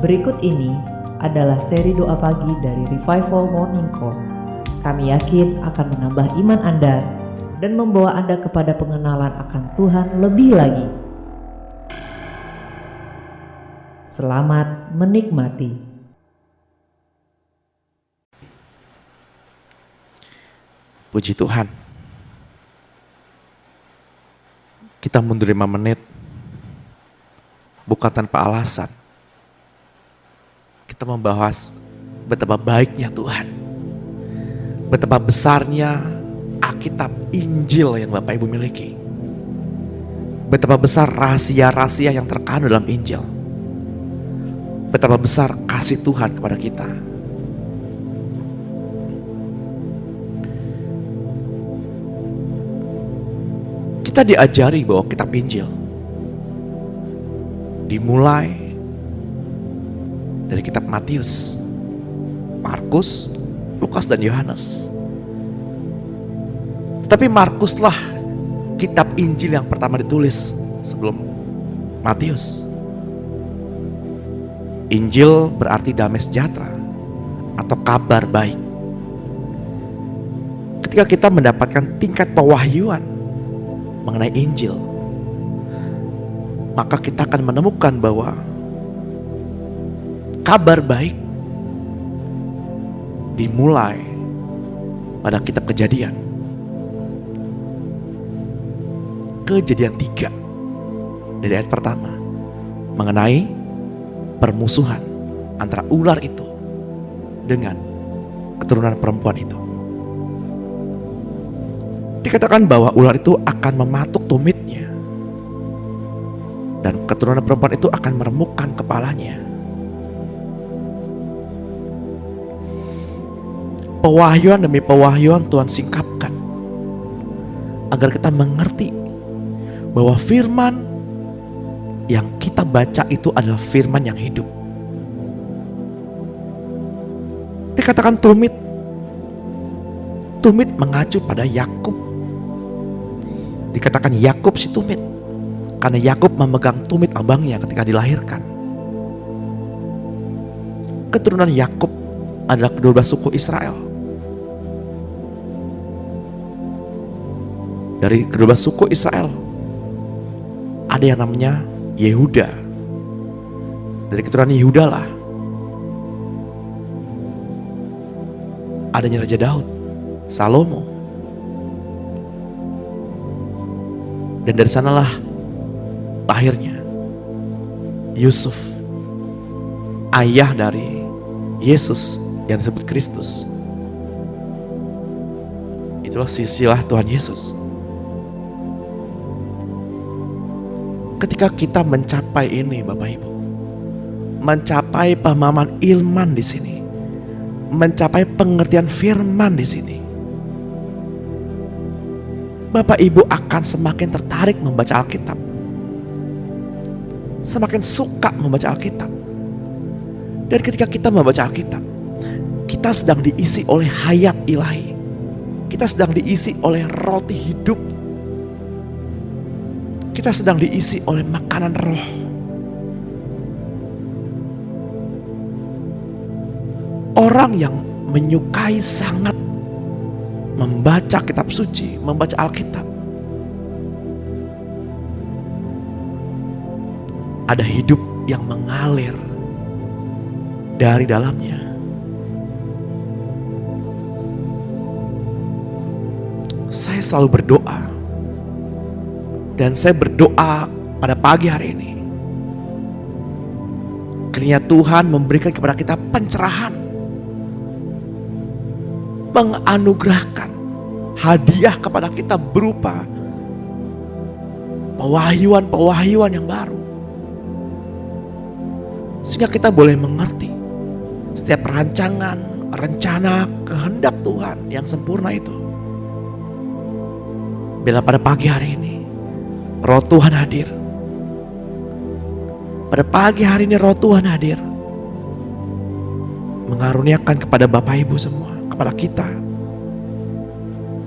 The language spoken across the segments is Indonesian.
Berikut ini adalah seri doa pagi dari Revival Morning Call. Kami yakin akan menambah iman Anda dan membawa Anda kepada pengenalan akan Tuhan lebih lagi. Selamat menikmati. Puji Tuhan. Kita mundur 5 menit. Bukan tanpa alasan. Kita membahas betapa baiknya Tuhan. Betapa besarnya Alkitab Injil yang Bapak Ibu miliki. Betapa besar rahasia-rahasia yang terkandung dalam Injil. Betapa besar kasih Tuhan kepada kita. Kita diajari bahwa kitab Injil dimulai dari kitab Matius, Markus, Lukas, dan Yohanes. Tetapi Markuslah kitab Injil yang pertama ditulis sebelum Matius. Injil berarti damai sejahtera atau kabar baik. Ketika kita mendapatkan tingkat pewahyuan mengenai Injil, maka kita akan menemukan bahwa kabar baik dimulai pada kitab Kejadian. Kejadian 3 dari ayat pertama mengenai permusuhan antara ular itu dengan keturunan perempuan itu. Dikatakan bahwa ular itu akan mematuk tumitnya dan keturunan perempuan itu akan meremukkan kepalanya. Pewahyuan demi pewahyuan Tuhan singkapkan agar kita mengerti bahwa firman yang kita baca itu adalah firman yang hidup. Dikatakan tumit mengacu pada Yakub. Dikatakan Yakub si tumit karena Yakub memegang tumit abangnya ketika dilahirkan. Keturunan Yakub adalah kedua suku Israel. Dari kedua suku Israel ada yang namanya Yehuda. Dari keturunan Yehuda lah adanya Raja Daud, Salomo. Dan dari sanalah lahirnya Yusuf, ayah dari Yesus yang disebut Kristus. Itulah silsilah Tuhan Yesus. Ketika kita mencapai ini Bapak Ibu, mencapai pemahaman ilman di sini, mencapai pengertian firman di sini, Bapak Ibu akan semakin tertarik membaca Alkitab, semakin suka membaca Alkitab. Dan ketika kita membaca Alkitab, kita sedang diisi oleh hayat ilahi, kita sedang diisi oleh roti hidup, kita sedang diisi oleh makanan roh. Orang yang menyukai sangat membaca kitab suci, membaca Alkitab, ada hidup yang mengalir dari dalamnya. Saya selalu berdoa, dan saya berdoa pada pagi hari ini, kiranya Tuhan memberikan kepada kita pencerahan, menganugerahkan hadiah kepada kita berupa pewahyuan yang baru, sehingga kita boleh mengerti setiap rancangan, rencana, kehendak Tuhan yang sempurna itu. Bila pada pagi hari ini Roh Tuhan hadir, pada pagi hari ini Roh Tuhan hadir, mengaruniakan kepada Bapak Ibu semua, kepada kita,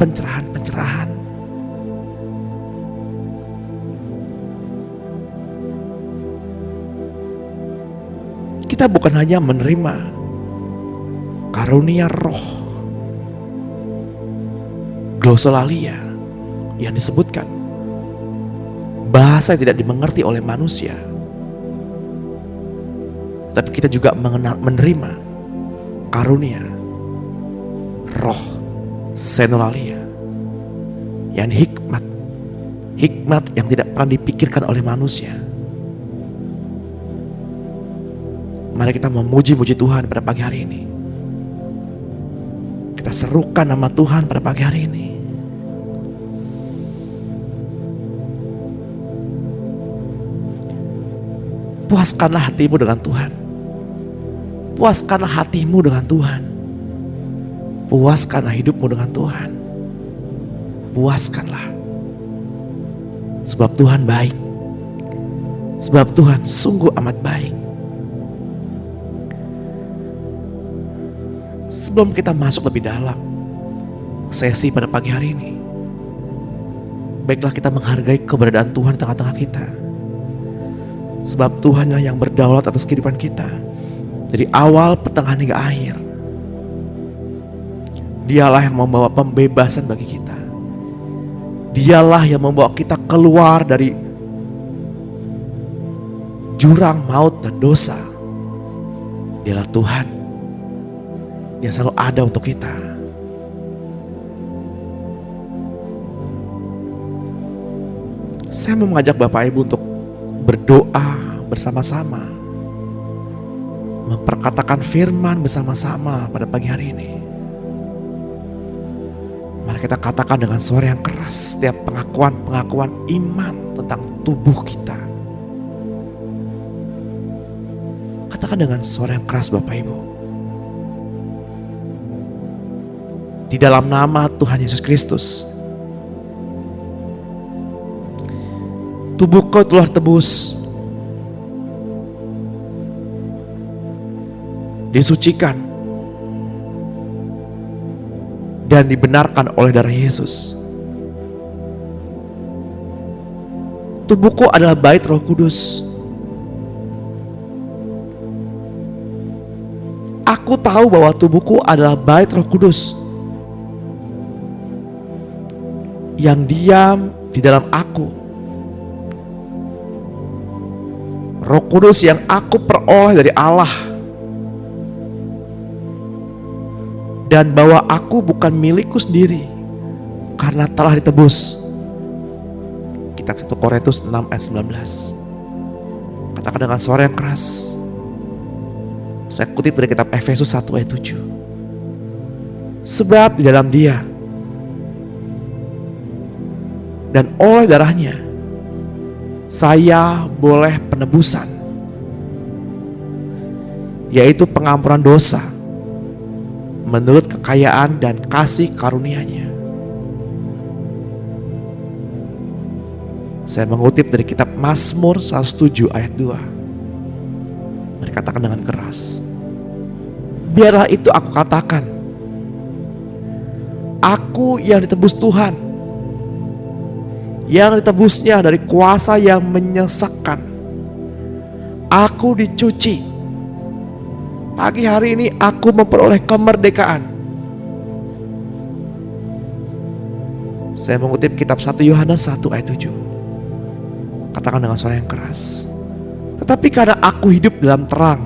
pencerahan-pencerahan. kita bukan hanya menerima karunia roh glosolalia yang disebutkan, bahasa yang tidak dimengerti oleh manusia, tapi kita juga menerima karunia roh senolalia, yang hikmat yang tidak pernah dipikirkan oleh manusia. Mari kita memuji-muji Tuhan pada pagi hari ini. Kita serukan nama Tuhan pada pagi hari ini. Puaskanlah hatimu dengan Tuhan. Puaskanlah hatimu dengan Tuhan. Puaskanlah hidupmu dengan Tuhan. Puaskanlah. Sebab Tuhan baik. Sebab Tuhan sungguh amat baik. Sebelum kita masuk lebih dalam sesi pada pagi hari ini, baiklah kita menghargai keberadaan Tuhan di tengah-tengah kita. Sebab Tuhanlah yang berdaulat atas kehidupan kita dari awal, pertengahan hingga akhir. Dialah yang membawa pembebasan bagi kita. Dialah yang membawa kita keluar dari jurang maut dan dosa. Dialah Tuhan yang selalu ada untuk kita. Saya mau mengajak Bapak Ibu untuk berdoa bersama-sama, memperkatakan firman bersama-sama pada pagi hari ini. Mari kita katakan dengan suara yang keras setiap pengakuan iman tentang tubuh kita. Katakan dengan suara yang keras Bapak Ibu. Di dalam nama Tuhan Yesus Kristus, tubuhku telah tebus, disucikan, dan dibenarkan oleh darah Yesus. Tubuhku adalah bait Roh Kudus. Aku tahu bahwa tubuhku adalah bait Roh Kudus yang diam di dalam aku. Roh Kudus yang aku peroleh dari Allah, dan bahwa aku bukan milikku sendiri karena telah ditebus. Kitab 1 Korintus 6 ayat 19. Katakan dengan suara yang keras. Saya kutip dari kitab Efesus 1 ayat 7. Sebab di dalam Dia dan oleh darahnya saya boleh penebusan, yaitu pengampunan dosa menurut kekayaan dan kasih karunia-Nya. Saya mengutip dari kitab Mazmur 107 ayat 2. Mari katakan dengan keras. Biarlah itu aku katakan, aku yang ditebus Tuhan, yang ditebusnya dari kuasa yang menyesakkan. Aku dicuci. Pagi hari ini aku memperoleh kemerdekaan. Saya mengutip kitab 1 Yohanes 1 ayat 7. Katakan dengan suara yang keras. Tetapi karena aku hidup dalam terang,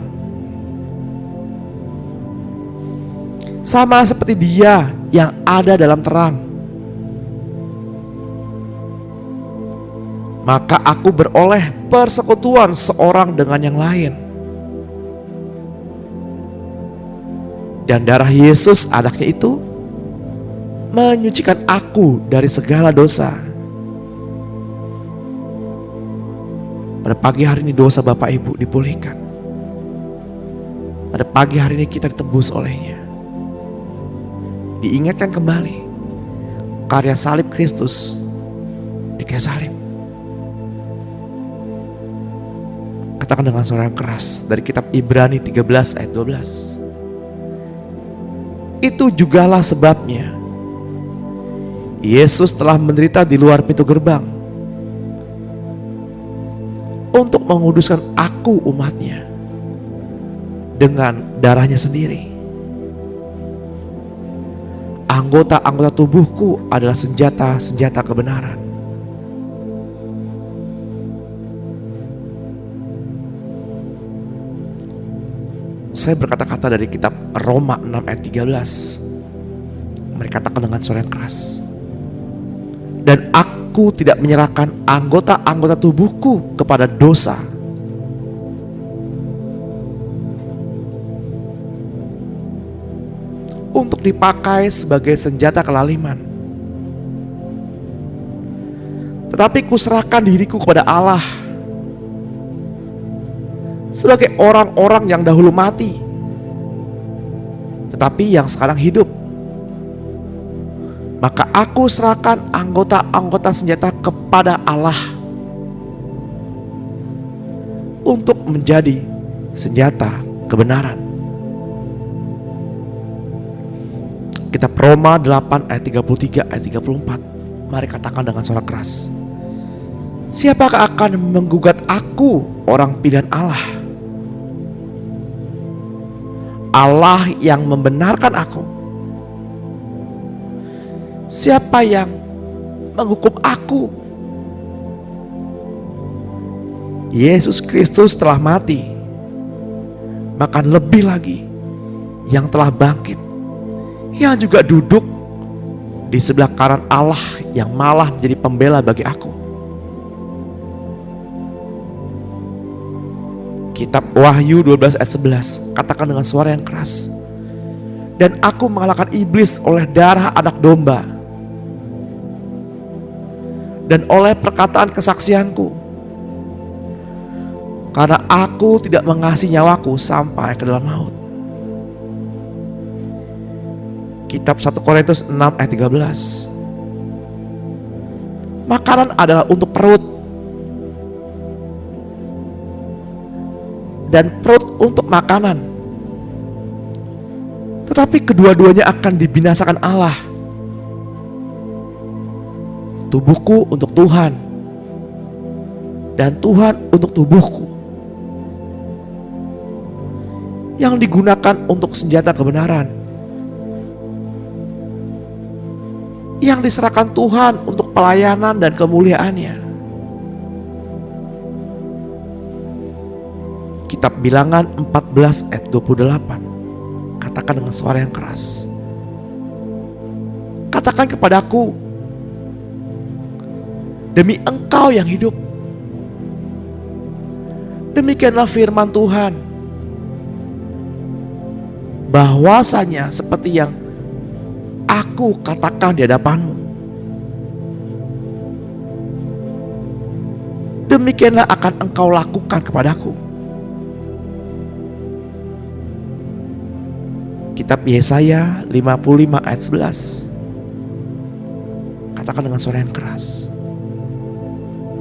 sama seperti Dia yang ada dalam terang, maka aku beroleh persekutuan seorang dengan yang lain. Dan darah Yesus anaknya itu menyucikan aku dari segala dosa. Pada pagi hari ini dosa Bapak Ibu dipulihkan. Pada pagi hari ini kita ditebus olehnya. Diingatkan kembali karya salib Kristus di kayu salib. Katakan dengan suara yang keras dari kitab Ibrani 13 ayat 12. Itu jugalah sebabnya Yesus telah menderita di luar pintu gerbang untuk menguduskan aku umatnya dengan darahnya sendiri. Anggota-anggota tubuhku adalah senjata-senjata kebenaran. Saya berkata-kata dari kitab Roma 6 ayat 13. Mereka katakan dengan suara yang keras. Dan aku tidak menyerahkan anggota-anggota tubuhku kepada dosa. Untuk dipakai sebagai senjata kelaliman. Tetapi kuserahkan diriku kepada Allah sebagai orang-orang yang dahulu mati, tetapi yang sekarang hidup. Maka aku serahkan anggota-anggota senjata kepada Allah untuk menjadi senjata kebenaran. Kitab Roma 8 ayat 33 ayat 34. Mari katakan dengan suara keras. Siapakah akan menggugat aku, orang pilihan Allah? Allah yang membenarkan aku. Siapa yang menghukum aku? Yesus Kristus telah mati, bahkan lebih lagi yang telah bangkit, yang juga duduk di sebelah kanan Allah yang malah menjadi pembela bagi aku. Kitab Wahyu 12 ayat 11, katakan dengan suara yang keras. Dan aku mengalahkan iblis oleh darah anak domba dan oleh perkataan kesaksianku, karena aku tidak mengasihi nyawaku sampai ke dalam maut. Kitab 1 Korintus 6 ayat 13. Makanan adalah untuk perut, dan perut untuk makanan. Tetapi kedua-duanya akan dibinasakan Allah. Tubuhku untuk Tuhan, dan Tuhan untuk tubuhku, yang digunakan untuk senjata kebenaran, yang diserahkan Tuhan untuk pelayanan dan kemuliaannya. Kitab Bilangan 14 ayat 28. Katakan dengan suara yang keras. Katakan kepadaku, demi Engkau yang hidup. Demikianlah firman Tuhan, bahwasanya seperti yang aku katakan di hadapanmu, demikianlah akan engkau lakukan kepadaku. Kitab Yesaya 55 ayat 11. Katakan dengan suara yang keras.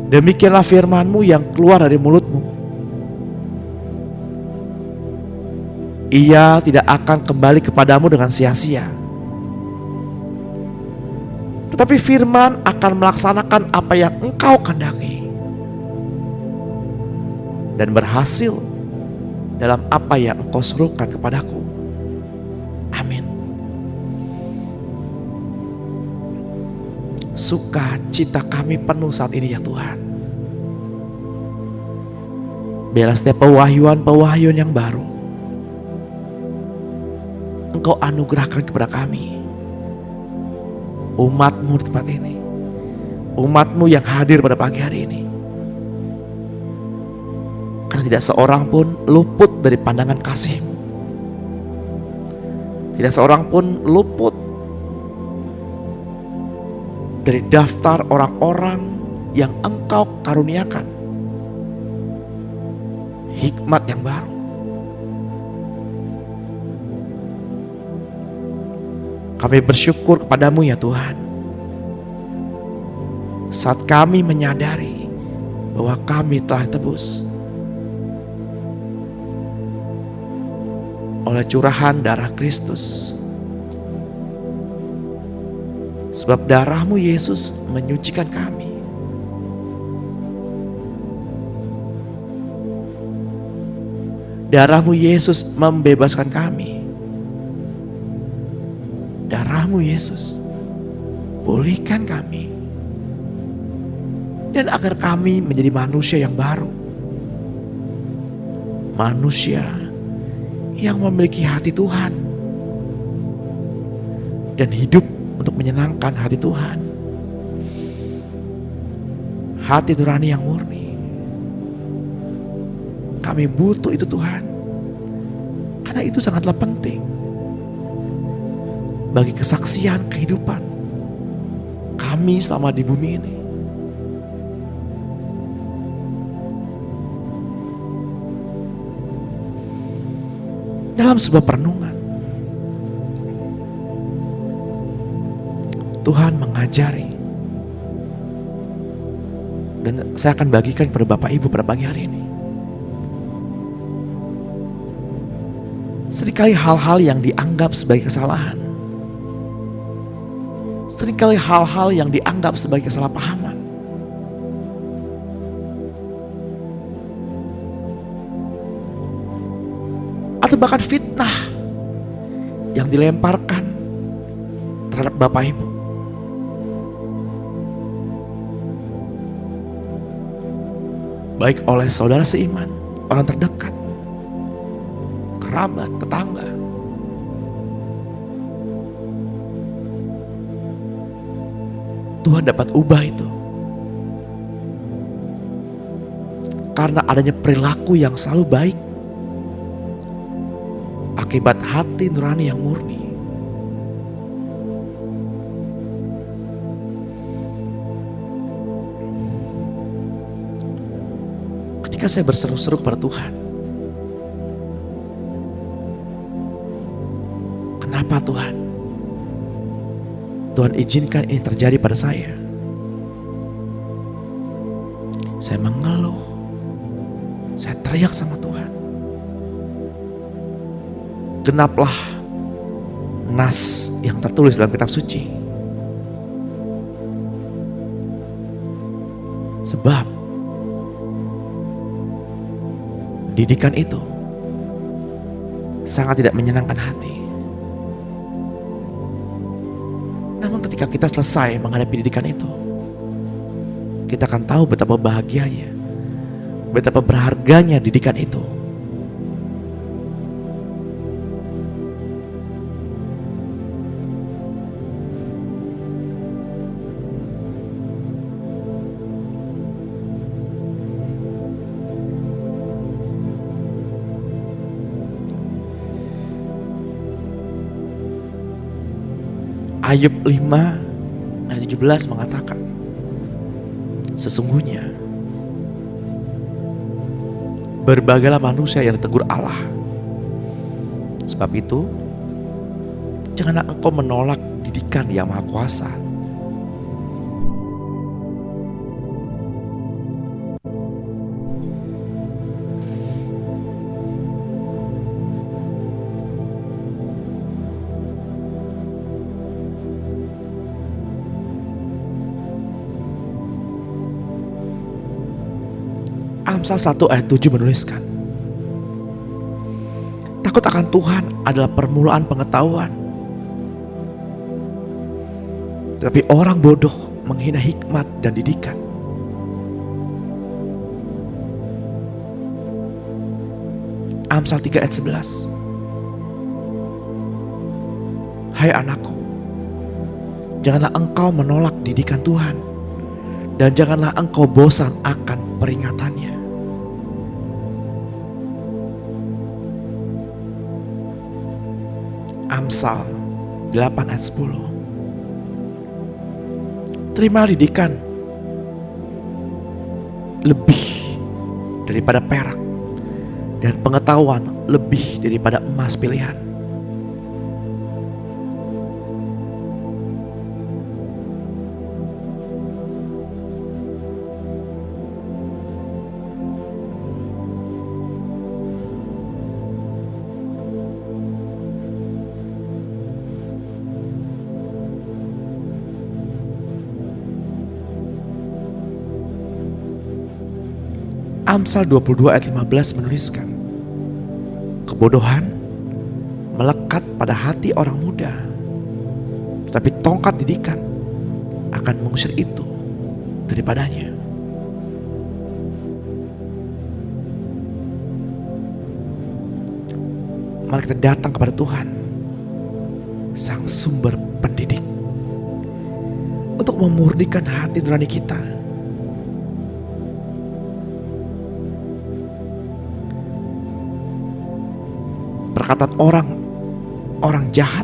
Demikianlah firman-Mu yang keluar dari mulut-Mu. Ia tidak akan kembali kepadamu dengan sia-sia, tetapi firman akan melaksanakan apa yang engkau kehendaki dan berhasil dalam apa yang engkau serukan kepadaku. Amin. Sukacita kami penuh saat ini ya Tuhan. Biarlah setiap pewahyuan yang baru Engkau anugerahkan kepada kami, umat-Mu di tempat ini, umat-Mu yang hadir pada pagi hari ini. Karena tidak seorang pun luput dari pandangan kasih-Mu. Tidak seorang pun luput dari daftar orang-orang yang Engkau karuniakan hikmat yang baru. Kami bersyukur kepadamu ya Tuhan, saat kami menyadari bahwa kami telah ditebus oleh curahan darah Kristus. Sebab darah-Mu Yesus menyucikan kami. Darah-Mu Yesus membebaskan kami. Darah-Mu Yesus pulihkan kami. Dan agar kami menjadi manusia yang baru. Manusia yang memiliki hati Tuhan. Dan hidup untuk menyenangkan hati Tuhan. Hati nurani yang murni. Kami butuh itu Tuhan. Karena itu sangatlah penting. Bagi kesaksian kehidupan kami selama di bumi ini. Dalam sebuah perenungan, Tuhan mengajari, dan saya akan bagikan kepada Bapak Ibu pada pagi hari ini. Seringkali hal-hal yang dianggap sebagai kesalahan, seringkali hal-hal yang dianggap sebagai kesalahpahaman, atau bahkan fitnah yang dilemparkan terhadap Bapak Ibu. Baik oleh saudara seiman, orang terdekat, kerabat, tetangga. Tuhan dapat ubah itu. Karena adanya perilaku yang selalu baik. Akibat hati nurani yang murni. Ketika saya berseru-seru kepada Tuhan, kenapa Tuhan? Tuhan izinkan ini terjadi pada saya. Saya mengeluh, saya teriak sama Tuhan. Genaplah nas yang tertulis dalam kitab suci. Sebab didikan itu sangat tidak menyenangkan hati. Namun ketika kita selesai menghadapi didikan itu, kita akan tahu betapa bahagianya, betapa berharganya didikan itu. Ayub 5 ayat 17 mengatakan, sesungguhnya berbagailah manusia yang ditegur Allah. Sebab itu, janganlah engkau menolak didikan yang Maha Kuasa. Amsal 1 ayat 7 menuliskan, takut akan Tuhan adalah permulaan pengetahuan, tetapi orang bodoh menghina hikmat dan didikan. Amsal 3 ayat 11, hai anakku, janganlah engkau menolak didikan Tuhan, dan janganlah engkau bosan akan peringatannya. Amsal 8 ayat 10, terima didikan lebih daripada perak, dan pengetahuan lebih daripada emas pilihan. Amsal 22 ayat 15 menuliskan, kebodohan melekat pada hati orang muda, tapi tongkat didikan akan mengusir itu daripadanya. Mari kita datang kepada Tuhan, Sang Sumber Pendidik, untuk memurnikan hati nurani kita. Perkataan orang jahat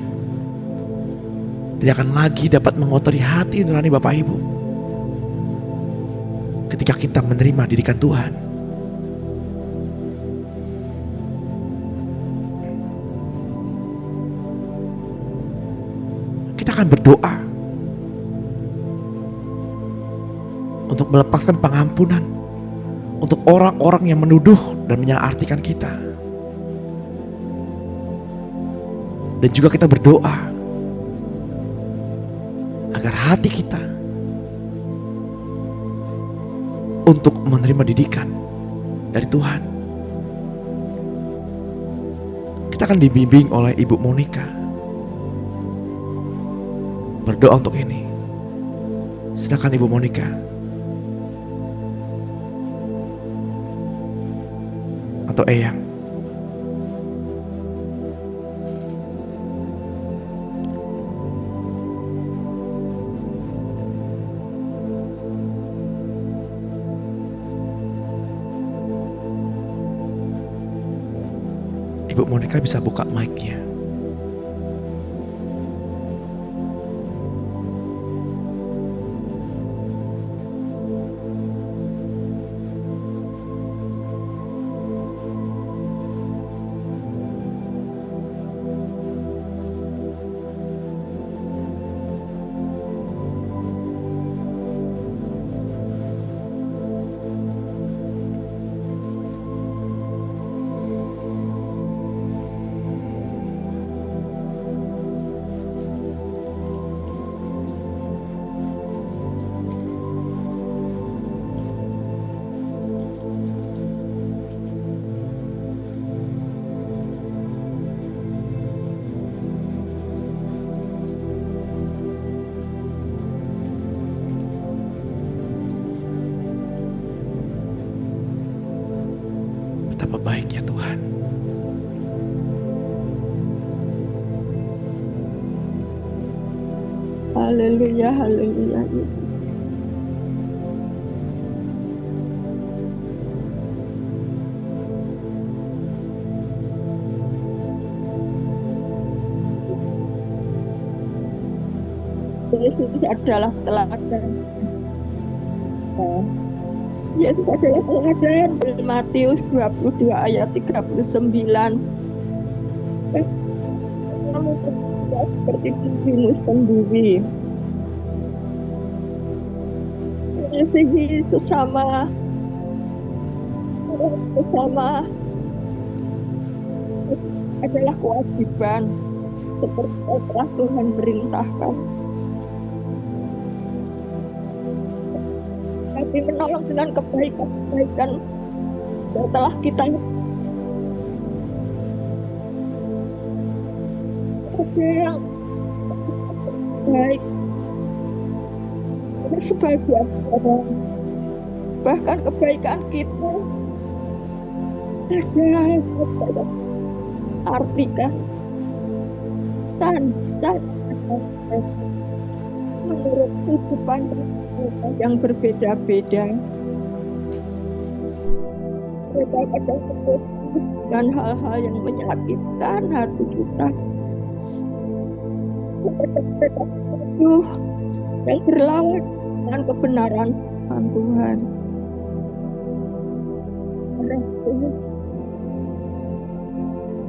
tidak akan lagi dapat mengotori hati nurani Bapak Ibu ketika kita menerima didikan Tuhan. Kita akan berdoa untuk melepaskan pengampunan untuk orang-orang yang menuduh dan menyalahartikan kita. Dan juga kita berdoa agar hati kita untuk menerima didikan dari Tuhan. Kita akan dibimbing oleh Ibu Monica berdoa untuk ini. Silakan Ibu Monica. Atau Eyang. Ibu Monica bisa buka mic-nya. Betapa baiknya Tuhan. Haleluya, haleluya. Yesus adalah teladan. Yesus adalah teladan. Matius 22 ayat 39. Kamu berbuat seperti dirimu sendiri. Mengasihi sesama adalah kewajiban seperti yang telah Tuhan perintahkan. Tapi menolong dengan kebaikan-kebaikan yang telah kita yang baik sebagian orang, bahkan kebaikan kita ada artikan tanda menurut sudut pandang yang berbeda-beda. Mereka kadang sebut dan hal-hal yang menyakitkan hati kita. Mereka itu yang berlawan dengan kebenaran Tuhan.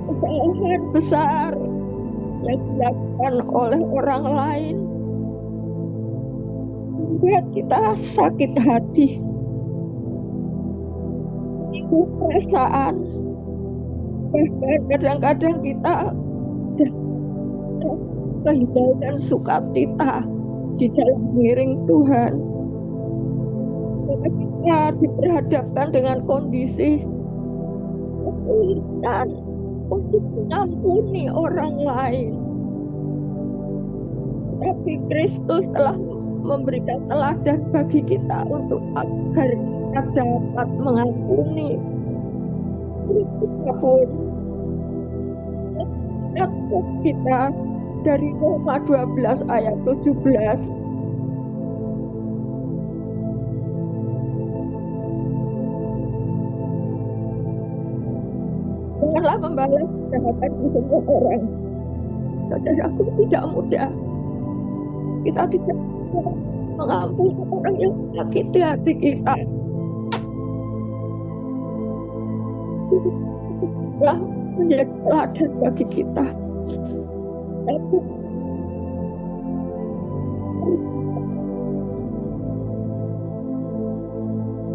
Kesalahan besar yang dilakukan oleh orang lain membuat kita sakit hati, menimbulkan perasaan, bahkan kadang-kadang kita kehilangan sukacita di dalam mengiring Tuhan. Karena kita diperhadapkan dengan kondisi kesulitan untuk mengampuni orang lain. Tapi Kristus telah memberikan teladan bagi kita untuk agar kita dapat mengampuni. Apapun kita dari Roma 12 ayat 17. Janganlah membalas kejahatan di semua orang. Saudaraku, tidak mudah. Kita tidak mengampuni orang yang menyakiti hati kita. Telah menjadi teladan bagi kita. Tapi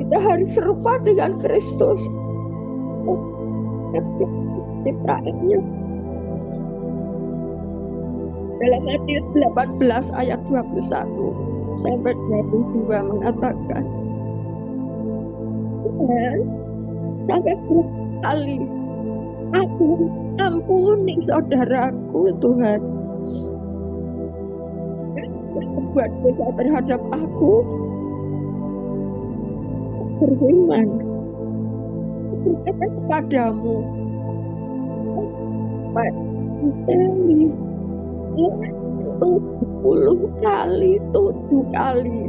kita harus serupa dengan Kristus. Ciptaannya dalam Matius 18 ayat 21 sampai 22 mengatakan, Tuhan sampai kali aku ampuni saudaraku Tuhan yang berbuat dosa terhadap aku, beriman berkata kepadamu, kali 70 kali 7 kali.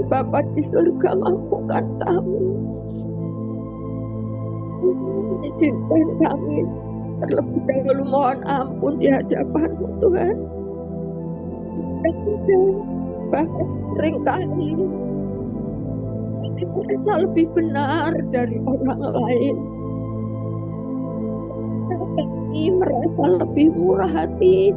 Bapa di surga, mampukan kami, izinkan kami terlebih dahulu mohon ampun di hadapan-Mu Tuhan. Bahkan seringkali kita merasa lebih benar dari orang lain. Kami merasa lebih murah hati.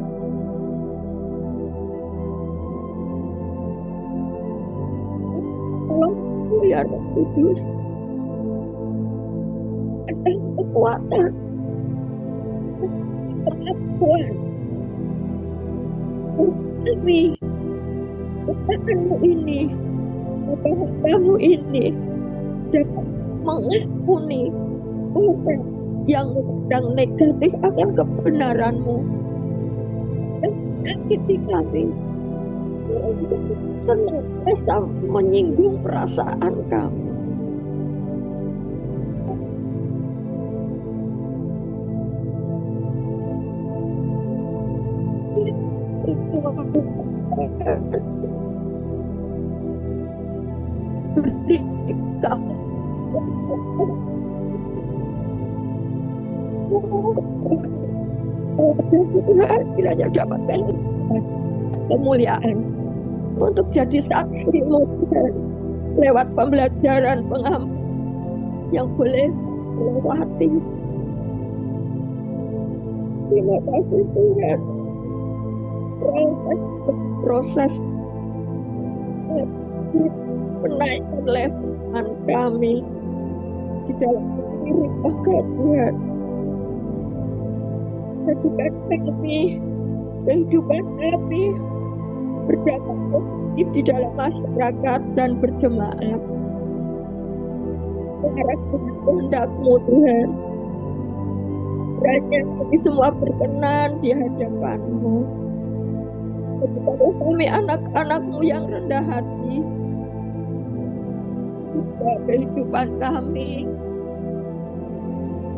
Tolong ya Roh Kudus, ada kekuatan, kemampuan kami, kekuatan-Mu ini, kekuatan-Mu ini dapat mengampuni orang yang sedang negatif akan kebenaran-Mu dan menyakiti kami, senantiasa menyinggung perasaan kami. Tuhan kiranya dapatkan kemuliaan untuk jadi saksi-Mu Tuhan lewat pembelajaran pengampun yang boleh melewati. Terima kasih Tuhan. Proses menaikkan level kami di dalam diri Tuhan. Jadikan kami, kehidupan kami berdampak positif di dalam masyarakat dan berjemaat. Berharap dengan kehendak-Mu Tuhan. Kiranya kami semua berkenan di hadapan-Mu. Jadikanlah kami anak-anak-Mu yang rendah hati. Juga kehidupan kami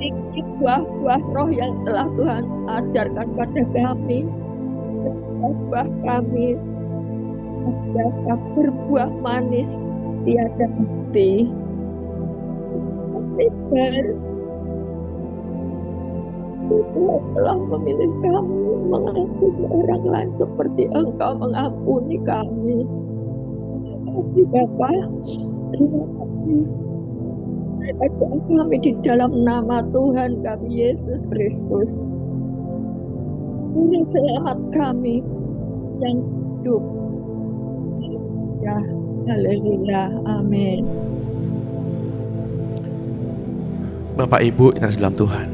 sedikit buah-buah roh yang telah Tuhan ajarkan pada kami. Buah kami dapat berbuah manis tiada henti. Tuhan telah memilih kami mengampuni orang lain seperti Engkau mengampuni kami. Terima kasih Bapa. Terima kasih. Doa kami di dalam nama Tuhan kami Yesus Kristus. Juru selamat kami yang hidup. Ya, haleluya, amin. Bapak Ibu yang dalam Tuhan,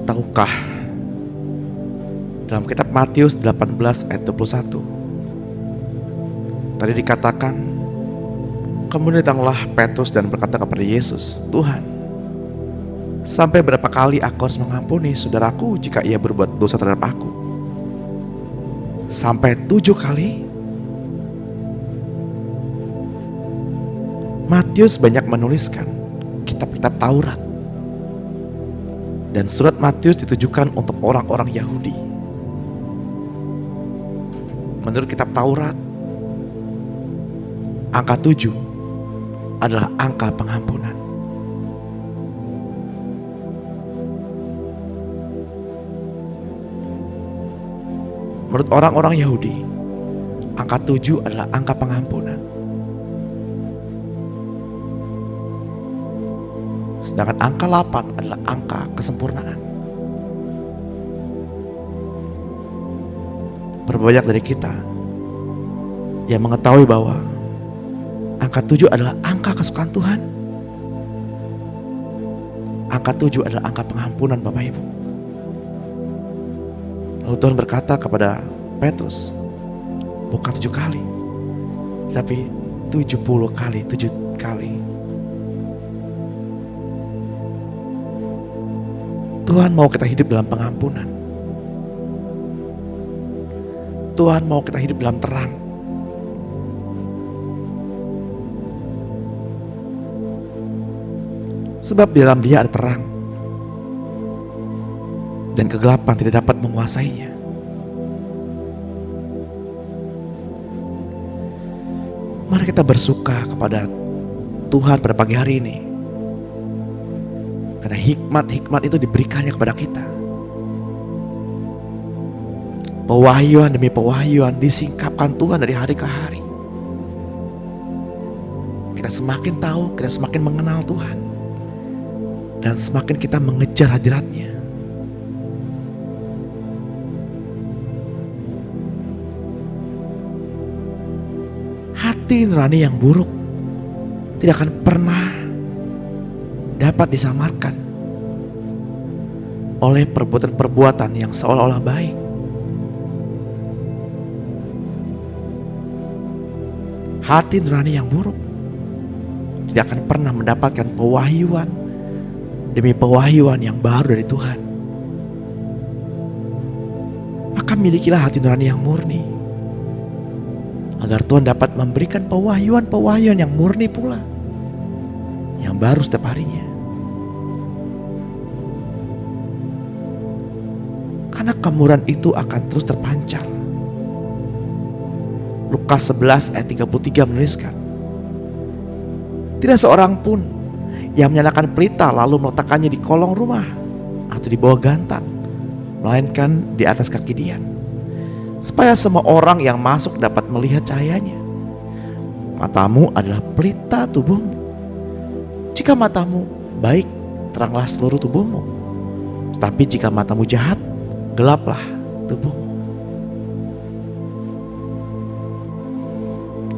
tahukah dalam kitab Matius 18 ayat 21 tadi dikatakan Kemudian datanglah Petrus dan berkata kepada Yesus, "Tuhan, sampai berapa kali aku harus mengampuni saudaraku jika ia berbuat dosa terhadap aku? Sampai 7 kali?" Matius banyak menuliskan kitab-kitab Taurat, dan surat Matius ditujukan untuk orang-orang Yahudi. Menurut kitab Taurat, angka 7 adalah angka pengampunan. Menurut orang-orang Yahudi, angka 7 adalah angka pengampunan. Sedangkan angka 8 adalah angka kesempurnaan. Berbanyak dari kita yang mengetahui bahwa angka 7 adalah angka kesukaan Tuhan. Angka 7 adalah angka pengampunan Bapak Ibu. Lalu Tuhan berkata kepada Petrus, bukan 7 kali, tapi 70 kali, 7 kali. Tuhan mau kita hidup dalam pengampunan. Tuhan mau kita hidup dalam terang. Sebab di dalam Dia ada terang, dan kegelapan tidak dapat menguasainya. Mari kita bersuka kepada Tuhan pada pagi hari ini, karena hikmat-hikmat itu diberikannya kepada kita. Pewahyuan demi pewahyuan disingkapkan Tuhan dari hari ke hari. Kita semakin tahu, kita semakin mengenal Tuhan, dan semakin kita mengejar hadirat-Nya. Hati nurani yang buruk tidak akan pernah dapat disamarkan oleh perbuatan-perbuatan yang seolah-olah baik. Hati nurani yang buruk tidak akan pernah mendapatkan pewahyuan demi pewahyuan yang baru dari Tuhan. Maka milikilah hati nurani yang murni, agar Tuhan dapat memberikan pewahyuan-pewahyuan yang murni pula, yang baru setiap harinya. Karena kemurahan itu akan terus terpancar. Lukas 11 ayat 33 menuliskan, tidak seorang pun yang menyalakan pelita lalu meletakkannya di kolong rumah atau di bawah gantang, melainkan di atas kaki dian, supaya semua orang yang masuk dapat melihat cahayanya. Matamu adalah pelita tubuhmu. Jika matamu baik, teranglah seluruh tubuhmu. Tetapi jika matamu jahat, gelaplah tubuhmu.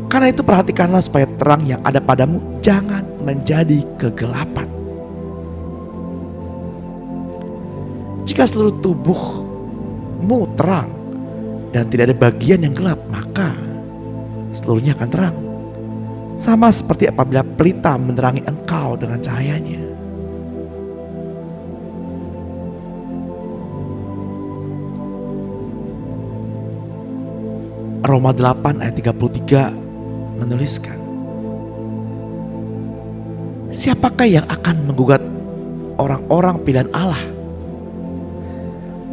Karena itu perhatikanlah supaya terang yang ada padamu jangan menjadi kegelapan. Jika seluruh tubuhmu terang dan tidak ada bagian yang gelap, maka seluruhnya akan terang. Sama seperti apabila pelita menerangi engkau dengan cahayanya. Roma 8 ayat 33 menuliskan, siapakah yang akan menggugat orang-orang pilihan Allah?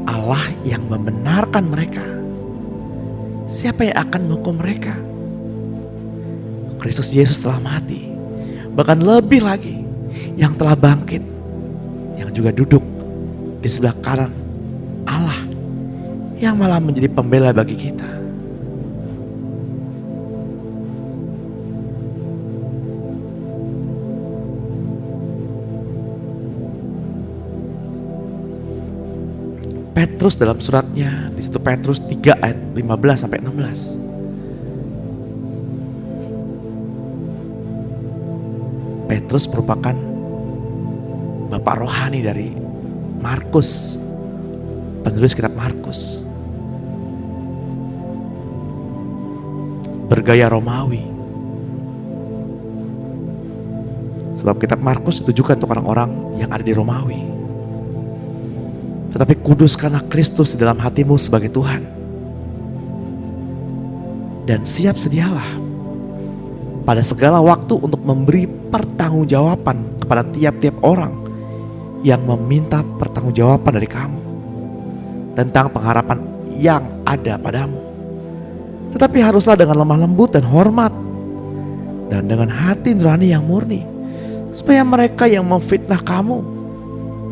Allah yang membenarkan mereka. Siapa yang akan menghukum mereka? Kristus Yesus telah mati, bahkan lebih lagi yang telah bangkit, yang juga duduk di sebelah kanan Allah, yang malah menjadi pembela bagi kita. Petrus dalam suratnya di 1 Petrus 3 ayat 15 sampai 16. Petrus merupakan bapak rohani dari Markus, penulis kitab Markus. Bergaya Romawi. Sebab kitab Markus ditujukan untuk orang-orang yang ada di Romawi. Tetapi kuduskanlah Kristus di dalam hatimu sebagai Tuhan. Dan siap sedialah pada segala waktu untuk memberi pertanggungjawaban kepada tiap-tiap orang yang meminta pertanggungjawaban dari kamu tentang pengharapan yang ada padamu. Tetapi haruslah dengan lemah lembut dan hormat dan dengan hati nurani yang murni, supaya mereka yang memfitnah kamu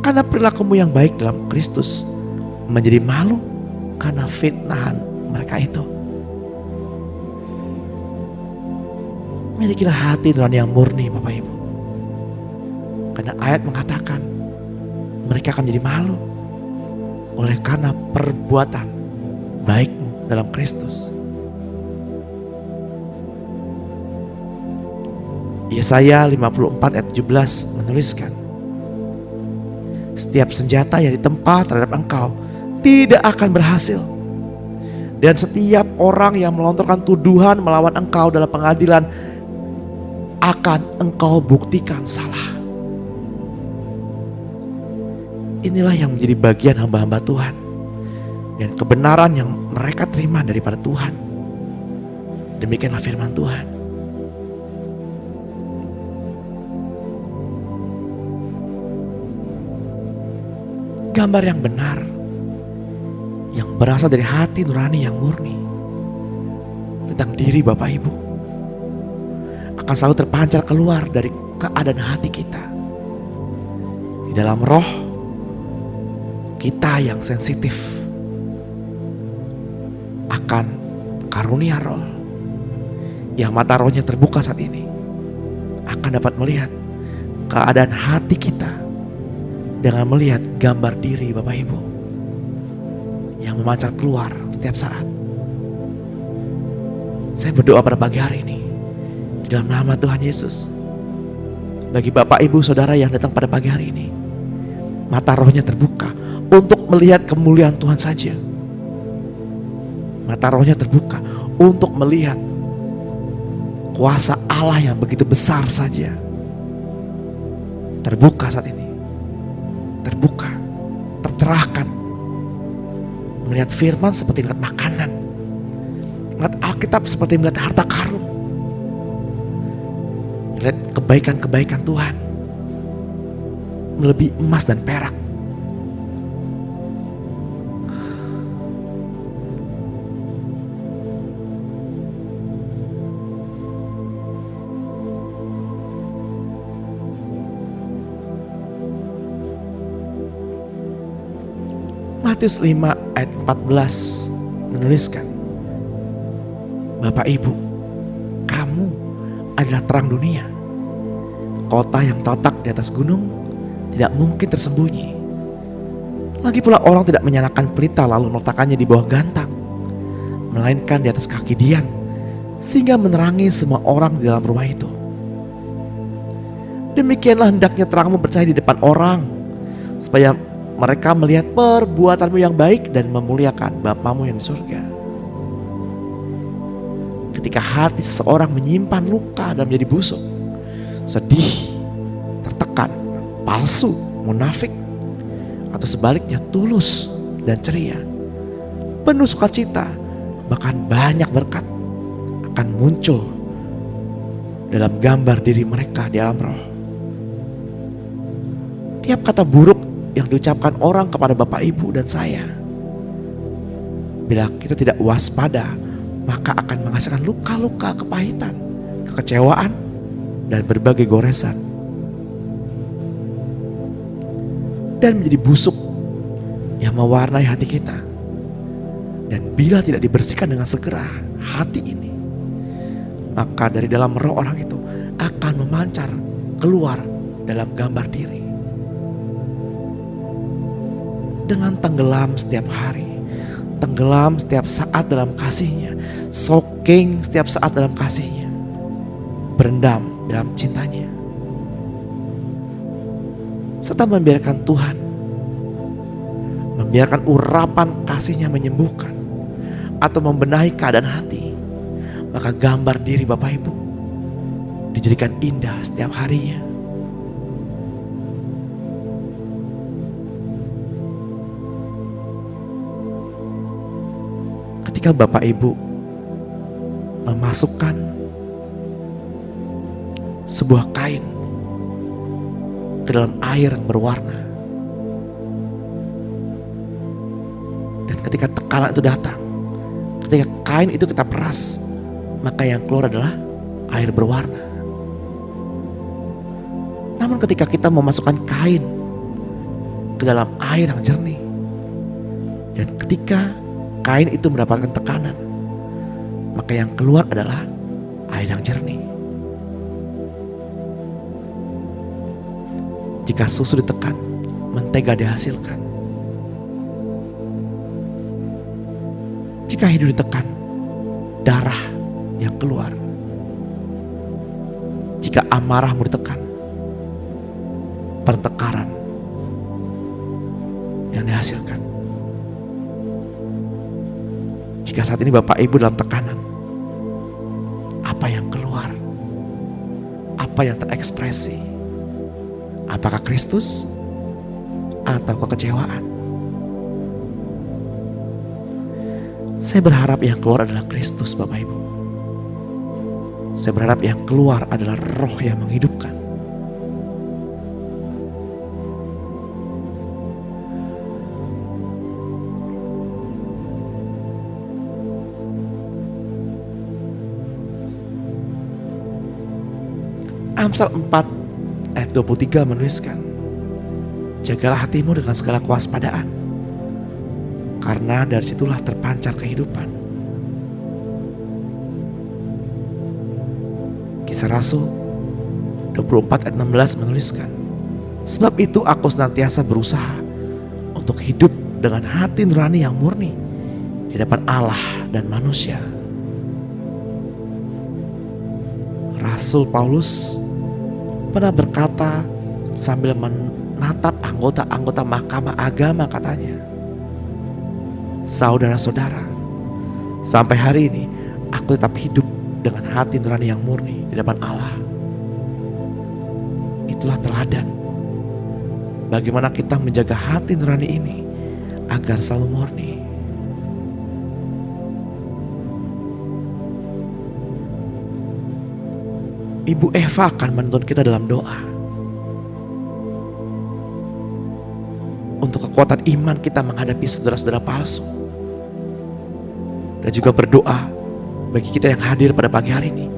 karena perilakumu yang baik dalam Kristus menjadi malu karena fitnahan mereka itu. Milikilah hati nurani yang murni, Bapak Ibu. Karena ayat mengatakan mereka akan menjadi malu oleh karena perbuatan baikmu dalam Kristus. Yesaya 54 ayat 17 menuliskan, setiap senjata yang ditempa terhadap engkau tidak akan berhasil. Dan setiap orang yang melontarkan tuduhan melawan engkau dalam pengadilan akan engkau buktikan salah. Inilah yang menjadi bagian hamba-hamba Tuhan dan kebenaran yang mereka terima daripada Tuhan. Demikianlah firman Tuhan. Gambar yang benar, yang berasal dari hati nurani yang murni tentang diri Bapak Ibu, akan selalu terpancar keluar dari keadaan hati kita. Di dalam roh kita yang sensitif akan karunia roh, yang mata rohnya terbuka saat ini, akan dapat melihat keadaan hati kita dengan melihat gambar diri Bapak Ibu yang memancar keluar setiap saat. Saya berdoa pada pagi hari ini di dalam nama Tuhan Yesus, bagi Bapak Ibu Saudara yang datang pada pagi hari ini, mata rohnya terbuka untuk melihat kemuliaan Tuhan saja. Mata rohnya terbuka untuk melihat kuasa Allah yang begitu besar saja. Terbuka saat ini, terbuka, tercerahkan. Melihat firman seperti melihat makanan, melihat Alkitab seperti melihat harta karun, melihat kebaikan-kebaikan Tuhan melebihi emas dan perak. Matius 5 ayat 14 menuliskan, Bapak Ibu, kamu adalah terang dunia. Kota yang terletak di atas gunung tidak mungkin tersembunyi. Lagi pula orang tidak menyalakan pelita lalu meletakkannya di bawah gantang, melainkan di atas kaki dian, sehingga menerangi semua orang di dalam rumah itu. Demikianlah hendaknya terangmu bercahaya di depan orang, supaya mereka melihat perbuatanmu yang baik dan memuliakan Bapamu yang di surga. Ketika hati seseorang menyimpan luka dan menjadi busuk, sedih, tertekan, palsu, munafik, atau sebaliknya tulus dan ceria, penuh sukacita, bahkan banyak berkat, akan muncul dalam gambar diri mereka di alam roh. Tiap kata buruk yang diucapkan orang kepada Bapak Ibu dan saya, bila kita tidak waspada, maka akan menghasilkan luka-luka kepahitan, kekecewaan, dan berbagai goresan, dan menjadi busuk yang mewarnai hati kita. Dan bila tidak dibersihkan dengan segera hati ini, maka dari dalam roh orang itu akan memancar keluar dalam gambar diri. Dengan tenggelam setiap hari, tenggelam setiap saat dalam kasih-Nya, soaking setiap saat dalam kasih-Nya, berendam dalam cintanya, serta membiarkan Tuhan, membiarkan urapan kasih-Nya menyembuhkan atau membenahi keadaan hati, maka gambar diri Bapak Ibu dijadikan indah setiap harinya. ketika Bapak Ibu memasukkan sebuah kain ke dalam air yang berwarna, dan ketika tekanan itu datang, ketika kain itu kita peras, maka yang keluar adalah air berwarna. Namun ketika kita memasukkan kain ke dalam air yang jernih, dan ketika kain itu mendapatkan tekanan, maka yang keluar adalah air yang jernih. Jika susu ditekan, mentega dihasilkan. Jika hidup ditekan, darah yang keluar. Jika amarahmu ditekan, pertengkaran yang dihasilkan. Jika saat ini Bapak Ibu dalam tekanan, apa yang keluar? Apa yang terekspresi? Apakah Kristus atau kekecewaan? Saya berharap yang keluar adalah Kristus, Bapak Ibu. Saya berharap yang keluar adalah roh yang menghidupkan. Amsal 4 ayat 23 menuliskan, jagalah hatimu dengan segala kewaspadaan, karena dari situlah terpancar kehidupan. Kisah Rasul 24 ayat 16 menuliskan, sebab itu aku senantiasa berusaha untuk hidup dengan hati nurani yang murni di depan Allah dan manusia. Rasul Paulus pernah berkata sambil menatap anggota-anggota mahkamah agama, katanya, saudara-saudara, sampai hari ini aku tetap hidup dengan hati nurani yang murni di depan Allah. Itulah teladan bagaimana kita menjaga hati nurani ini agar selalu murni. Ibu Eva akan menuntun kita dalam doa untuk kekuatan iman kita menghadapi saudara-saudara palsu, dan juga berdoa bagi kita yang hadir pada pagi hari ini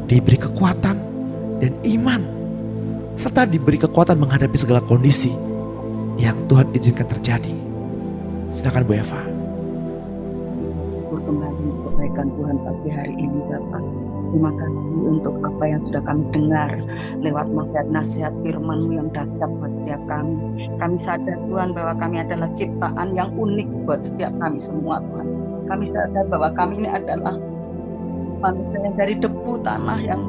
diberi kekuatan dan iman, serta diberi kekuatan menghadapi segala kondisi yang Tuhan izinkan terjadi. Silakan Bu Eva. Syukur kembali untuk kebaikan Tuhan pagi hari ini, Bapak. Terima kasih untuk apa yang sudah kami dengar lewat nasihat-nasihat firman-Mu yang dahsyat buat setiap kami. Kami sadar Tuhan bahwa kami adalah ciptaan yang unik buat setiap kami semua, Tuhan. Kami sadar bahwa kami ini adalah manusia yang dari debu tanah yang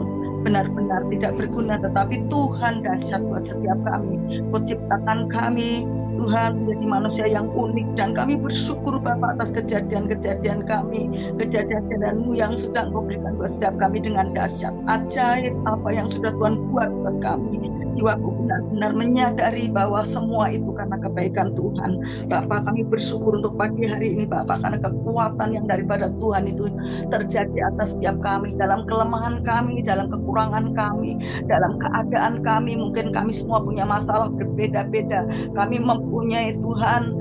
benar-benar tidak berguna, tetapi Tuhan dahsyat buat setiap kami. Kau ciptakan kami, Tuhan, menjadi manusia yang unik, dan kami bersyukur Bapak atas kejadian-kejadian kami, kejadian-kejadian-Mu yang sudah Engkau berikan buat setiap kami dengan dahsyat, ajaib apa yang sudah Tuhan buat buat kami. Jiwaku benar-benar menyadari bahwa semua itu karena kebaikan Tuhan. Bapak, kami bersyukur untuk pagi hari ini Bapak, karena kekuatan yang daripada Tuhan itu terjadi atas setiap kami, dalam kelemahan kami, dalam kekurangan kami, dalam keadaan kami. Mungkin kami semua punya masalah berbeda-beda, kami mempunyai Tuhan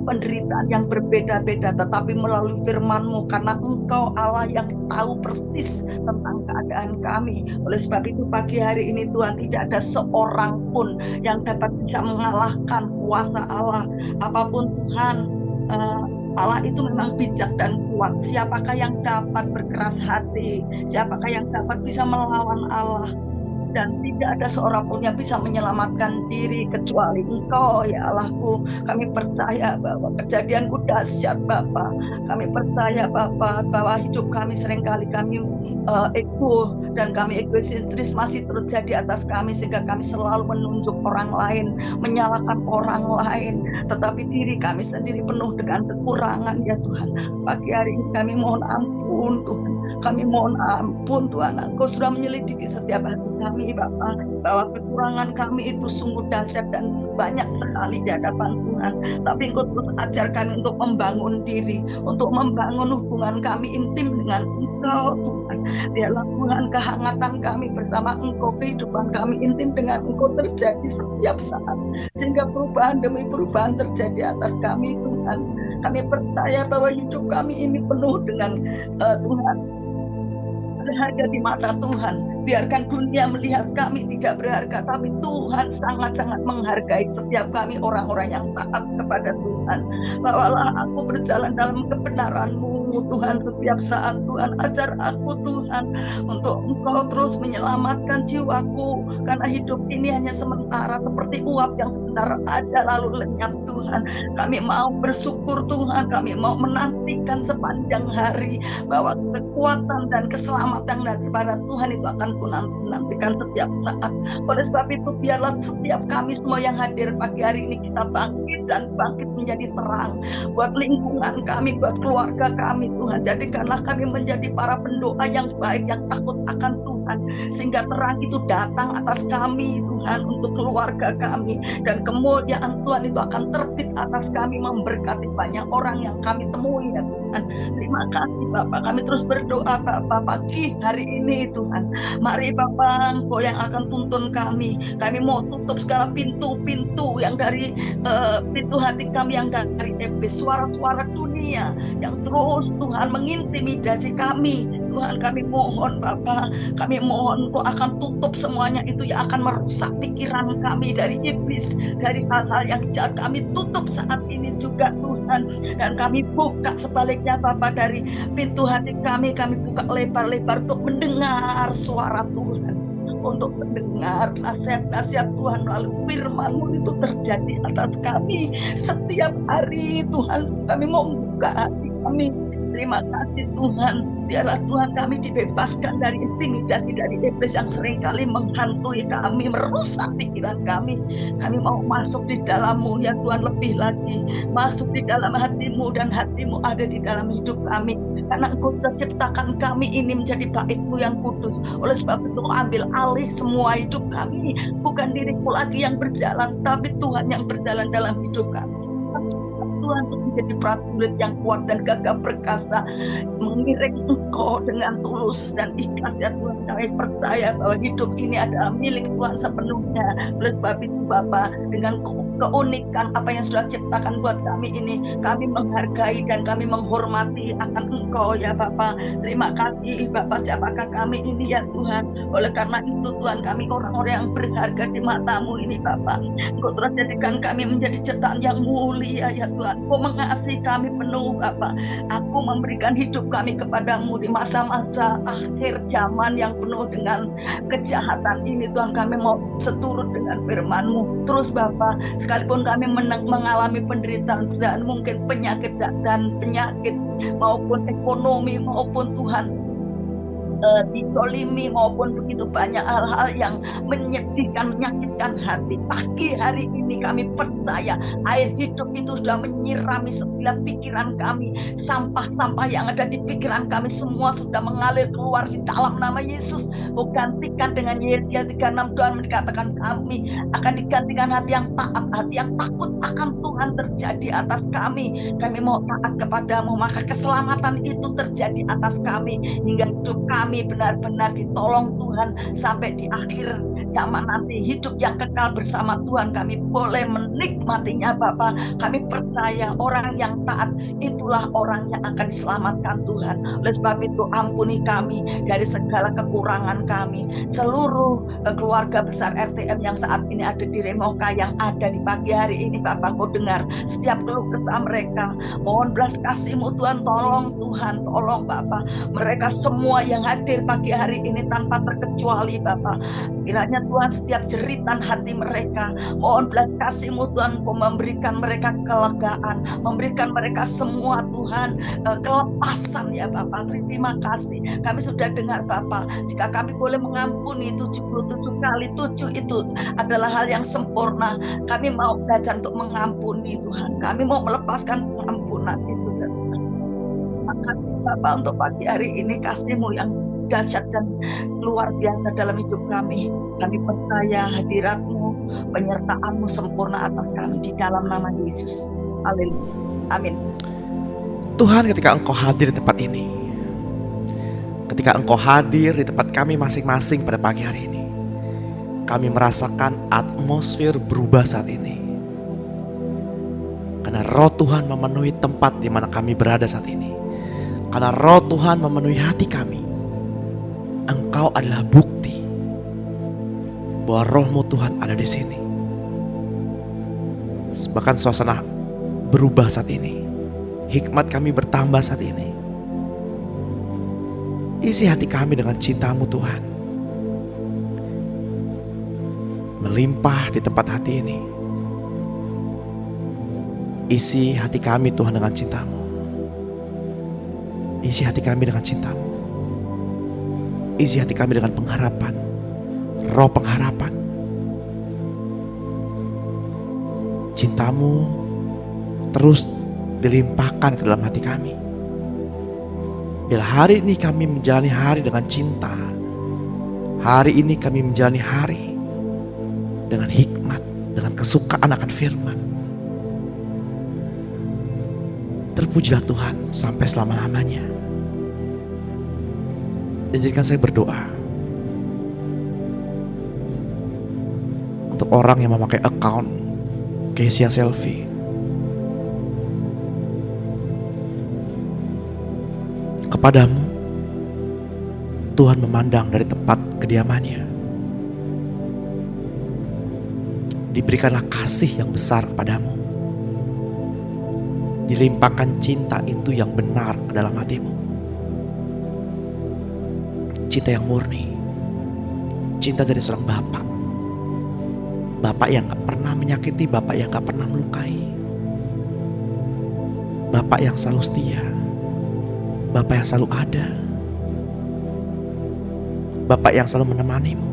penderitaan yang berbeda-beda, tetapi melalui firman-Mu, karena Engkau Allah yang tahu persis tentang keadaan kami. Oleh sebab itu pagi hari ini Tuhan, tidak ada seorang pun yang dapat bisa mengalahkan kuasa Allah. Apapun Tuhan, Allah itu memang bijak dan kuat. Siapakah yang dapat berkeras hati? Siapakah yang dapat bisa melawan Allah? Dan tidak ada seorang pun yang bisa menyelamatkan diri kecuali Engkau, ya Allahku. Kami percaya bahwa kejadianku dahsyat Bapa. Kami percaya Bapa bahwa hidup kami seringkali kami ego dan kami egoisentris masih terjadi atas kami, sehingga kami selalu menunjuk orang lain, menyalahkan orang lain, tetapi diri kami sendiri penuh dengan kekurangan, ya Tuhan. Pagi hari ini kami mohon ampun Tuhan. Kami mohon ampun Tuhan, Engkau sudah menyelidiki setiap hati kami Bapa, bahwa kekurangan kami itu sungguh dahsyat dan banyak sekali di hadapan Tuhan. Tapi Engkau terus ajar kami untuk membangun diri, untuk membangun hubungan kami intim dengan Engkau Tuhan. Biarlah Tuhan kehangatan kami bersama Engkau, kehidupan kami intim dengan Engkau terjadi setiap saat, sehingga perubahan demi perubahan terjadi atas kami Tuhan. Kami percaya bahwa hidup kami ini penuh dengan Tuhan berharga di mata Tuhan. Biarkan dunia melihat kami tidak berharga, tapi Tuhan sangat-sangat menghargai setiap kami orang-orang yang taat kepada Tuhan. Bawalah aku berjalan dalam kebenaran-Mu Tuhan setiap saat. Tuhan, ajar aku Tuhan untuk Engkau terus menyelamatkan jiwaku, karena hidup ini hanya sementara, seperti uap yang sebentar ada lalu lenyap Tuhan. Kami mau bersyukur Tuhan, kami mau menantikan sepanjang hari bahwa kekuatan dan keselamatan daripada Tuhan itu akan nantikan setiap saat. Oleh sebab itu biarlah setiap kami semua yang hadir pagi hari ini kita bangkit dan bangkit menjadi terang buat lingkungan kami, buat keluarga kami Tuhan. Jadikanlah kami menjadi para pendoa yang baik, yang takut akan Tuhan, sehingga terang itu datang atas kami Tuhan, untuk keluarga kami, dan kemuliaan Tuhan itu akan terbit atas kami, memberkati banyak orang yang kami temui ya Tuhan. Terima kasih Bapak, kami terus berdoa Bapak pagi hari ini Tuhan. Mari Bapak, Engkau yang akan tuntun kami. Kami mau tutup segala pintu-pintu yang dari pintu hati kami yang dari iblis, suara-suara dunia yang terus Tuhan mengintimidasi kami. Tuhan, kami mohon Bapa, kami mohon Engkau akan tutup semuanya itu yang akan merusak pikiran kami dari iblis, dari hal-hal yang jahat. Kami tutup saat ini juga Tuhan, dan kami buka sebaliknya Bapa, dari pintu hati kami buka lebar-lebar untuk mendengar suara Tuhan, untuk mendengar nasihat-nasihat Tuhan melalui firman-Mu itu terjadi atas kami setiap hari Tuhan. Kami mau membuka hati kami. Terima kasih Tuhan, biarlah Tuhan kami dibebaskan dari intimidasi dari iblis yang seringkali menghantui kami, merusak pikiran kami. Kami mau masuk di dalam-Mu ya Tuhan, lebih lagi masuk di dalam hati-Mu, dan hati-Mu ada di dalam hidup kami, karena Engkau telah ciptakan kami ini menjadi bait-Mu yang kudus. Oleh sebab itu ambil alih semua hidup kami, bukan diriku lagi yang berjalan, tapi Tuhan yang berjalan dalam hidup kami. Tuhan, untuk menjadi prajurit yang kuat dan gagah perkasa, mengiring Engkau dengan tulus dan ikhlas ya Tuhan. Kami percaya bahwa hidup ini adalah milik Tuhan sepenuhnya. Oleh sebab itu Bapa, dengan keunikan apa yang sudah ciptakan buat kami ini, kami menghargai dan kami menghormati akan Engkau ya Bapa. Terima kasih Bapa, siapakah kami ini ya Tuhan. Oleh karena itu Tuhan, kami orang-orang yang berharga di mata-Mu ini Bapa. Engkau telah jadikan kami menjadi ciptaan yang mulia ya Tuhan. Engkau mengasihi kami penuh Bapa. Aku memberikan hidup kami kepadamu di masa-masa akhir zaman yang penuh dengan kejahatan ini Tuhan. Kami mau seturut dengan firman-Mu terus Bapa. Sekalipun kami mengalami penderitaan dan mungkin penyakit maupun ekonomi, maupun Tuhan ditolimi, maupun begitu banyak hal-hal yang menyedihkan, menyakitkan hati. Pagi hari ini kami percaya air hidup itu sudah menyirami setiap pikiran kami. Sampah-sampah yang ada di pikiran kami semua sudah mengalir keluar di dalam nama Yesus. Kau gantikan dengan Yesaya 36 Tuhan dikatakan kami akan digantikan hati yang taat, hati yang takut akan Tuhan terjadi atas kami. Kami mau taat kepadamu, maka keselamatan itu terjadi atas kami, hingga hidup kami benar-benar ditolong Tuhan sampai di akhir zaman nanti, hidup yang kekal bersama Tuhan. Kami boleh menikmatinya Bapa. Kami percaya orang yang taat itulah orang yang akan diselamatkan Tuhan. Oleh sebab itu ampuni kami dari segala kekurangan kami. Seluruh keluarga besar RTM yang saat ini ada di Remoka, yang ada di pagi hari ini Bapak, Kau dengar setiap keluh kesah mereka. Mohon belas kasih-Mu Tuhan, tolong Tuhan, tolong Bapak mereka semua yang hadir pagi hari ini tanpa terkecuali Bapak. Kiranya Tuhan setiap jeritan hati mereka, mohon belas kasih-Mu Tuhan, Kau memberikan mereka kelegaan, memberikan mereka semua Tuhan kelepasan ya Bapak. Terima kasih, kami sudah dengar Bapak, jika kami boleh mengampuni 77 kali 7 itu adalah hal yang sempurna. Kami mau belajar untuk mengampuni Tuhan, kami mau melepaskan pengampunan itu Tuhan. Terima kasih Bapa, untuk pagi hari ini kasih-Mu yang dahsyat dan luar biasa dalam hidup kami. Kami percaya hadirat-Mu, penyertaan-Mu sempurna atas kami di dalam nama Yesus. Haleluya. Amin. Tuhan, ketika Engkau hadir di tempat ini, ketika Engkau hadir di tempat kami masing-masing pada pagi hari ini, kami merasakan atmosfer berubah saat ini. Karena roh Tuhan memenuhi tempat di mana kami berada saat ini. Karena roh Tuhan memenuhi hati kami. Engkau adalah bukti bahwa roh-Mu Tuhan ada di sini. Bahkan suasana berubah saat ini. Hikmat kami bertambah saat ini. Isi hati kami dengan cinta-Mu Tuhan. Melimpah di tempat hati ini. Isi hati kami Tuhan dengan cinta-Mu. Isi hati kami dengan cinta-Mu. Isi hati kami dengan pengharapan. Roh pengharapan. Cinta-Mu terus dilimpahkan ke dalam hati kami. Bila hari ini kami menjalani hari dengan cinta, hari ini kami menjalani hari dengan hikmat, dengan kesukaan akan firman. Terpujilah Tuhan sampai selama-lamanya. Izinkan saya berdoa untuk orang yang memakai account Kesia Selfie. Kepadamu Tuhan memandang dari tempat kediamannya. Diberikanlah kasih yang besar kepadamu. Dilimpahkan cinta itu yang benar ke dalam hatimu. Cinta yang murni. Cinta dari seorang bapak. Bapak yang gak pernah menyakiti, bapak yang gak pernah melukai. Bapak yang selalu setia. Bapak yang selalu ada. Bapak yang selalu menemanimu.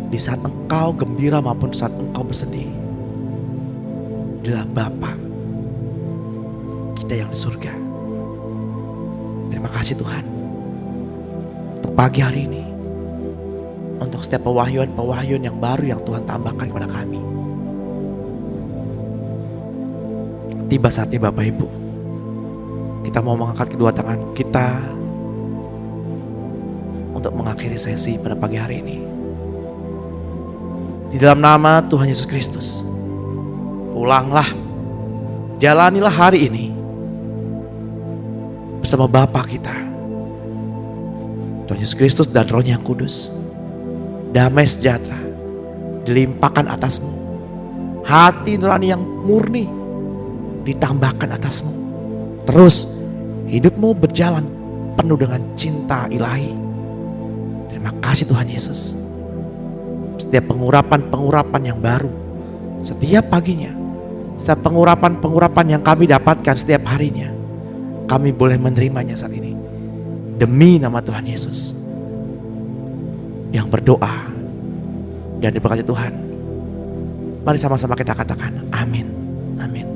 Di saat engkau gembira maupun saat engkau bersedih. Dialah Bapa kita yang di surga. Terima kasih Tuhan untuk pagi hari ini, untuk setiap pewahyuan yang baru yang Tuhan tambahkan kepada kami. Tiba saatnya Bapak Ibu, kita mau mengangkat kedua tangan kita untuk mengakhiri sesi pada pagi hari ini. Di dalam nama Tuhan Yesus Kristus, pulanglah, jalanilah hari ini bersama Bapa kita, Tuhan Yesus Kristus dan Roh-Nya yang kudus. Damai sejahtera dilimpahkan atasmu. Hati nurani yang murni ditambahkan atasmu. Terus hidupmu berjalan penuh dengan cinta ilahi. Terima kasih Tuhan Yesus. Setiap pengurapan yang baru setiap paginya, setiap pengurapan yang kami dapatkan setiap harinya, kami boleh menerimanya saat ini. Demi nama Tuhan Yesus yang berdoa dan diberkati Tuhan. Mari sama-sama kita katakan amin. Amin.